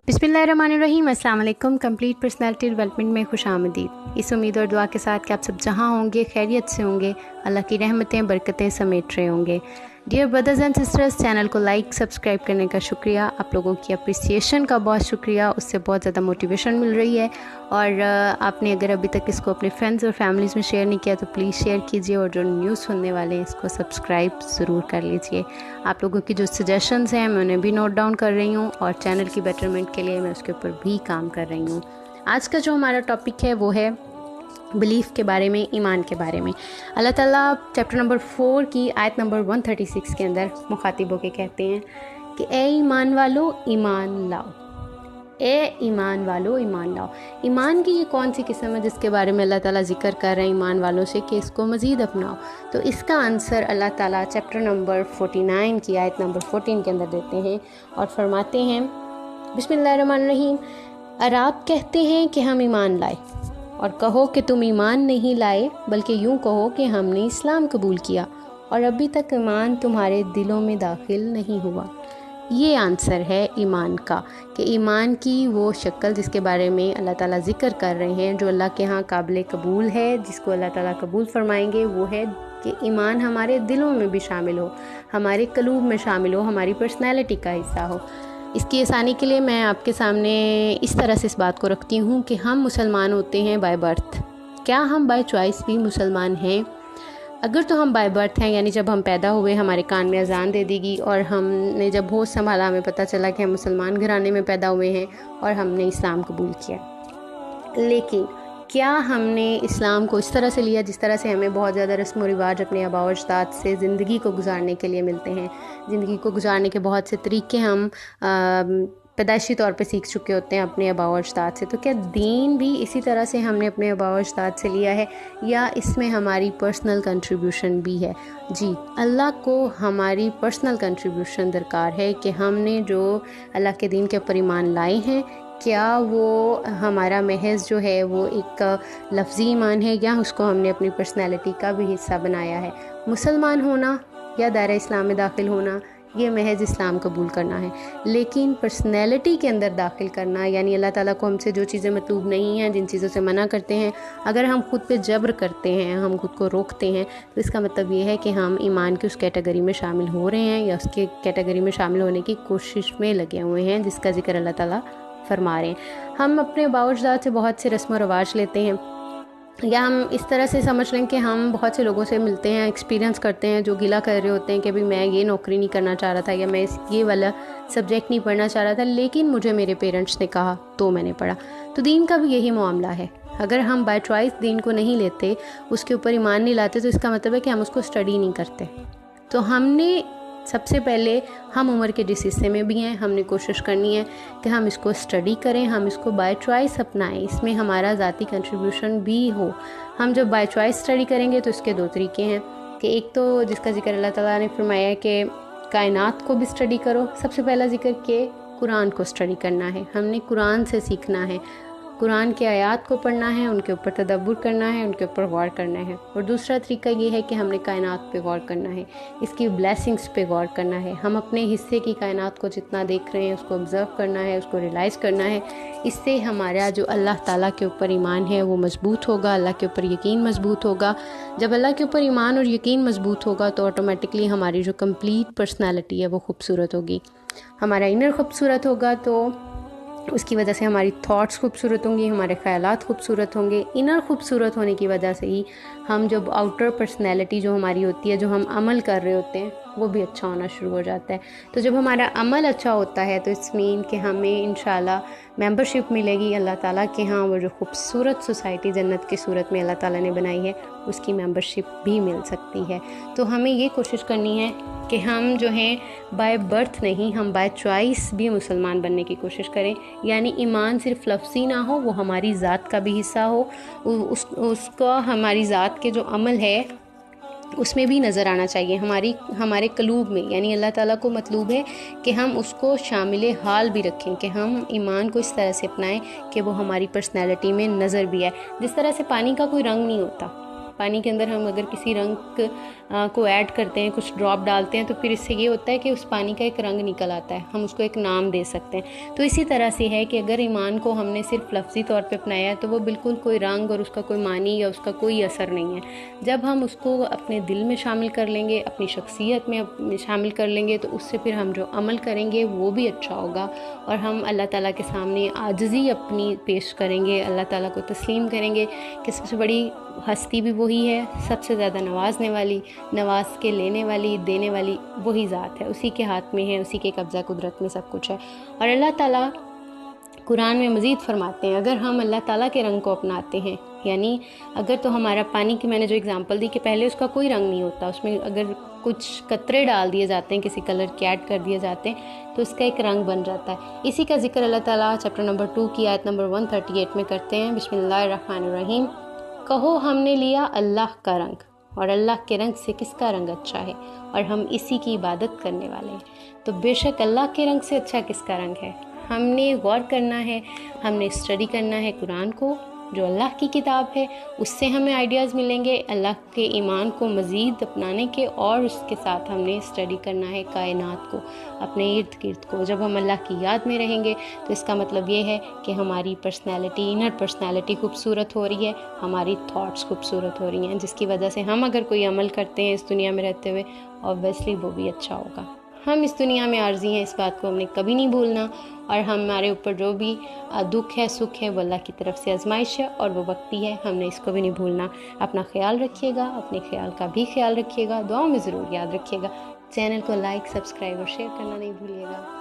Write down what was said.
बिस्मिल्लाहिर्रहमानिर्रहीम। अस्सलाम वालेकुम। कंप्लीट पर्सनालिटी डेवलपमेंट में खुशामदीद। इस उम्मीद और दुआ के साथ कि आप सब जहाँ होंगे खैरियत से होंगे, अल्लाह की रहमतें बरकतें समेट रहे होंगे। Dear brothers and sisters, channel को लाइक सब्सक्राइब करने का शुक्रिया। आप लोगों की अप्रिसिएशन का बहुत शुक्रिया, उससे बहुत ज़्यादा मोटिवेशन मिल रही है। और आपने अगर अभी तक इसको अपने फ्रेंड्स और फैमिलीज़ में शेयर नहीं किया तो प्लीज़ शेयर कीजिए, और जो न्यू सुनने वाले हैं इसको सब्सक्राइब ज़रूर कर लीजिए। आप लोगों की जो सजेशंस हैं मैं उन्हें भी नोट डाउन कर रही हूँ, और चैनल की बेटरमेंट के लिए मैं उसके ऊपर भी काम कर रही हूँ। आज का जो हमारा टॉपिक है वो है बिलीफ के बारे में, ईमान के बारे में। अल्लाह ताला चैप्टर नंबर 4 की आयत नंबर 136 के अंदर मुखातिब होकर कहते हैं कि ए ईमान वालो ईमान लाओ, ए ईमान वालो ईमान लाओ। ईमान की ये कौन सी किस्म है जिसके बारे में अल्लाह ताला जिक्र कर रहे हैं ईमान वालों से कि इसको मज़ीद अपनाओ? तो इसका आंसर अल्लाह ताला चैप्टर नंबर 49 की आयत नंबर 14 के अंदर देते हैं और फरमाते हैं, बिस्मिल्लाहिर्रहमानिर्रहीम, और आप कहते हैं कि हम ईमान लाए, और कहो कि तुम ईमान नहीं लाए बल्कि यूँ कहो कि हमने इस्लाम कबूल किया और अभी तक ईमान तुम्हारे दिलों में दाखिल नहीं हुआ। ये आंसर है ईमान का, कि ईमान की वो शक्ल जिसके बारे में अल्लाह ताला ज़िक्र कर रहे हैं, जो अल्लाह के यहाँ काबिल कबूल है, जिसको अल्लाह ताला कबूल फरमाएंगे, वो है कि ईमान हमारे दिलों में भी शामिल हो, हमारे कलूब में शामिल हो, हमारी पर्सनैलिटी का हिस्सा हो। इसकी आसानी के लिए मैं आपके सामने इस तरह से इस बात को रखती हूँ कि हम मुसलमान होते हैं बाय बर्थ। क्या हम बाय चॉइस भी मुसलमान हैं? अगर तो हम बाय बर्थ हैं, यानी जब हम पैदा हुए हमारे कान में अजान दे दी गई और हमने जब होश संभाला हमें पता चला कि हम मुसलमान घराने में पैदा हुए हैं और हमने इस्लाम कबूल किया, लेकिन क्या हमने इस्लाम को इस तरह से लिया जिस तरह से हमें बहुत ज़्यादा रस्म व रिवाज अपने आबा व अजदाद से ज़िंदगी को गुजारने के लिए मिलते हैं? ज़िंदगी को गुजारने के बहुत से तरीके हम पैदाइशी तौर पे सीख चुके होते हैं अपने आबा व अजदाद से। तो क्या दीन भी इसी तरह से हमने अपने आबा व अजदाद से लिया है, या इसमें हमारी पर्सनल कंट्रीब्यूशन भी है? जी, अल्लाह को हमारी पर्सनल कंट्रीब्यूशन दरकार है कि हमने जो अल्लाह के दीन के ऊपर ईमान लाए हैं, क्या वो हमारा महज जो है वो एक लफ्ज़ी ईमान है, या उसको हमने अपनी पर्सनैलिटी का भी हिस्सा बनाया है? मुसलमान होना या दायरा इस्लाम में दाखिल होना, ये महज इस्लाम कबूल करना है, लेकिन पर्सनैलिटी के अंदर दाखिल करना, यानी अल्लाह ताला को हमसे जो चीज़ें मतलूब नहीं हैं, जिन चीज़ों से मना करते हैं, अगर हम खुद पे जबर करते हैं, हम खुद को रोकते हैं, तो इसका मतलब ये है कि हम ईमान की उस कैटेगरी में शामिल हो रहे हैं, या उसके कैटेगरी में शामिल होने की कोशिश में लगे हुए हैं जिसका जिक्र अल्लाह ताला फरमा रहे हैं। हम अपने बावजदाद से बहुत से रस्म व रवाज लेते हैं, या हम इस तरह से समझ लें कि हम बहुत से लोगों से मिलते हैं, एक्सपीरियंस करते हैं, जो गिला कर रहे होते हैं कि भाई मैं ये नौकरी नहीं करना चाह रहा था, या मैं ये वाला सब्जेक्ट नहीं पढ़ना चाह रहा था, लेकिन मुझे मेरे पेरेंट्स ने कहा तो मैंने पढ़ा। तो दीन का भी यही मामला है। अगर हम बाय चॉइस दीन को नहीं लेते, उसके ऊपर ईमान नहीं लाते, तो इसका मतलब है कि हम उसको स्टडी नहीं करते। तो हमने सबसे पहले, हम उम्र के जिस हिस्से में भी हैं, हमने कोशिश करनी है कि हम इसको स्टडी करें, हम इसको बाय चॉइस अपनाएं, इसमें हमारा ज़ाती कंट्रीब्यूशन भी हो। हम जब बाय चॉइस स्टडी करेंगे तो इसके दो तरीके हैं, कि एक तो जिसका जिक्र अल्लाह ताला ने फरमाया है कि कायनात को भी स्टडी करो। सबसे पहला जिक्र कि कुरान को स्टडी करना है, हमने कुरान से सीखना है, कुरान के आयात को पढ़ना है, उनके ऊपर तदब्बुर करना है, उनके ऊपर गौर करना है। और दूसरा तरीका ये है कि हमने कायनात पे गौर करना है, इसकी ब्लेसिंग्स पे गौर करना है। हम अपने हिस्से की कायनात को जितना देख रहे हैं उसको ऑब्ज़र्व करना है, उसको रियलाइज़ करना है। इससे हमारा जो अल्लाह ताला के ऊपर ईमान है वो मज़बूत होगा, अल्लाह के ऊपर यकीन मज़बूत होगा। जब अल्लाह के ऊपर ईमान और यकीन मज़बूत होगा तो ऑटोमेटिकली हमारी जो कंप्लीट पर्सनैलिटी है वो खूबसूरत होगी। हमारा इनर खूबसूरत होगा तो उसकी वजह से हमारी थॉट्स खूबसूरत होंगी, हमारे ख़यालात खूबसूरत होंगे। इनर खूबसूरत होने की वजह से ही हम जब आउटर पर्सनैलिटी जो हमारी होती है, जो हम अमल कर रहे होते हैं, वो भी अच्छा होना शुरू हो जाता है। तो जब हमारा अमल अच्छा होता है तो इट्स मीन कि हमें इंशाल्लाह मेंबरशिप मिलेगी अल्लाह ताला के यहाँ। वो जो खूबसूरत सोसाइटी जन्नत की सूरत में अल्लाह ताला ने बनाई है, उसकी मेंबरशिप भी मिल सकती है। तो हमें ये कोशिश करनी है कि हम जो हैं बाय बर्थ नहीं, हम बाय चॉइस भी मुसलमान बनने की कोशिश करें। यानी ईमान सिर्फ लफ्ज़ी ना हो, वो हमारी ज़ात का भी हिस्सा हो, उसका हमारी ज़ात के जो अमल है उसमें भी नज़र आना चाहिए, हमारे कलूब में। यानी अल्लाह ताला को मतलूब है कि हम उसको शामिल हाल भी रखें, कि हम ईमान को इस तरह से अपनाएं कि वो हमारी पर्सनैलिटी में नज़र भी आए। जिस तरह से पानी का कोई रंग नहीं होता, पानी के अंदर हम अगर किसी रंग को ऐड करते हैं, कुछ ड्रॉप डालते हैं, तो फिर इससे ये होता है कि उस पानी का एक रंग निकल आता है, हम उसको एक नाम दे सकते हैं। तो इसी तरह से है कि अगर ईमान को हमने सिर्फ लफ्ज़ी तौर पे अपनाया है तो वो बिल्कुल कोई रंग और उसका कोई मानी या उसका कोई असर नहीं है। जब हम उसको अपने दिल में शामिल कर लेंगे, अपनी शख्सियत में शामिल कर लेंगे, तो उससे फिर हम जो अमल करेंगे वो भी अच्छा होगा और हम अल्लाह ताला के सामने आजिज़ी अपनी पेश करेंगे, अल्लाह ताला को तस्लीम करेंगे कि सबसे बड़ी हस्ती भी वही है, सबसे ज़्यादा नवाजने वाली, नवाज के लेने वाली, देने वाली वही ज़ात है, उसी के हाथ में है, उसी के कब्ज़ा कुदरत में सब कुछ है। और अल्लाह ताला कुरान में मज़ीद फरमाते हैं, अगर हम अल्लाह ताला के रंग को अपनाते हैं, यानी अगर तो हमारा पानी की मैंने जो एग्ज़ाम्पल दी कि पहले उसका कोई रंग नहीं होता, उसमें अगर कुछ कतरे डाल दिए जाते हैं, किसी कलर के ऐड कर दिए जाते हैं, तो उसका एक रंग बन जाता है। इसी का जिक्र अल्लाह ताला चैप्टर नंबर 2 की आयत नंबर 138 में करते हैं। बिस्मिल्लाहिर्रहमानिर्रहीम, कहो हमने लिया अल्लाह का रंग, और अल्लाह के रंग से किसका रंग अच्छा है, और हम इसी की इबादत करने वाले हैं। तो बेशक अल्लाह के रंग से अच्छा किसका रंग है, हमने गौर करना है, हमने स्टडी करना है कुरान को, जो अल्लाह की किताब है, उससे हमें आइडियाज़ मिलेंगे अल्लाह के ईमान को मज़ीद अपनाने के, और उसके साथ हमने स्टडी करना है कायनात को, अपने इर्द गिर्द को। जब हम अल्लाह की याद में रहेंगे तो इसका मतलब ये है कि हमारी पर्सनैलिटी, इनर पर्सनैलिटी खूबसूरत हो रही है, हमारी थॉट्स खूबसूरत हो रही हैं, जिसकी वजह से हम अगर कोई अमल करते हैं इस दुनिया में रहते हुए, ऑब्वियसली वो भी अच्छा होगा। हम इस दुनिया में आर्जी हैं, इस बात को हमने कभी नहीं भूलना, और हमारे ऊपर जो भी दुख है, सुख है, वो अल्लाह की तरफ से आजमाइश है और वो वक्ती है, हमने इसको भी नहीं भूलना। अपना ख्याल रखिएगा, अपने ख्याल का भी ख्याल रखिएगा, दुआ में ज़रूर याद रखिएगा। चैनल को लाइक, सब्सक्राइब और शेयर करना नहीं भूलिएगा।